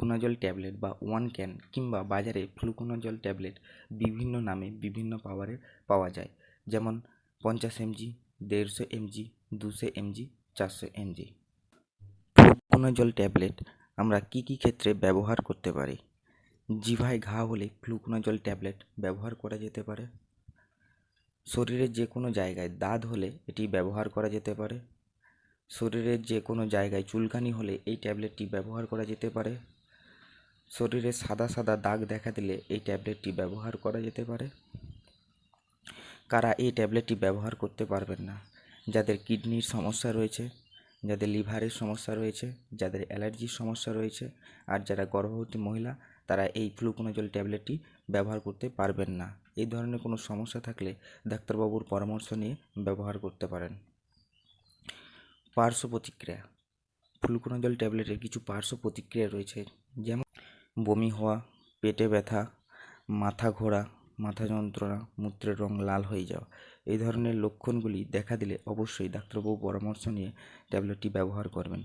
Fluconazole tablet বা 1 can কিংবা বাজারে ফ্লুকোনাজল ট্যাবলেট বিভিন্ন নামে বিভিন্ন পাওয়ারের পাওয়া যায়, যেমন 50 mg, 150 mg, 200 mg, 400 mg। Fluconazole tablet আমরা কী কী ক্ষেত্রে ব্যবহার করতে পারি? জিভায় ঘা হলে ফ্লুকোনাজল ট্যাবলেট ব্যবহার করা যেতে পারে। শরীরের যে কোনো জায়গায় দাঁত হলে এটি ব্যবহার করা যেতে পারে। শরীরের যে কোনো জায়গায় চুলকানি হলে এই ট্যাবলেটটি ব্যবহার করা যেতে পারে। শরীরে সাদা সাদা দাগ দেখা দিলে এই ট্যাবলেটটি ব্যবহার করা যেতে পারে। কারা এই ট্যাবলেটটি ব্যবহার করতে পারবেন না? যাদের কিডনির সমস্যা রয়েছে, যাদের লিভারের সমস্যা রয়েছে, যাদের অ্যালার্জির সমস্যা রয়েছে, আর যারা গর্ভবতী মহিলা, তারা এই ফ্লুকোনাজল ট্যাবলেটটি ব্যবহার করতে পারবেন না। এই ধরনের কোনো সমস্যা থাকলে ডাক্তারবাবুর পরামর্শ নিয়ে ব্যবহার করতে পারেন। পার্শ্ব প্রতিক্রিয়া। ফ্লুকোনাজল ট্যাবলেটের কিছু পার্শ্ব প্রতিক্রিয়া রয়েছে, যেমন বমি হওয়া, পেটে ব্যথা, মাথা ঘোরা, মাথা যন্ত্রণা, মূত্রের রং লাল হয়ে যাওয়া। এই ধরনের লক্ষণগুলি দেখা দিলে অবশ্যই ডাক্তারবাবুর পরামর্শ নিয়ে ট্যাবলেটটি ব্যবহার করবেন।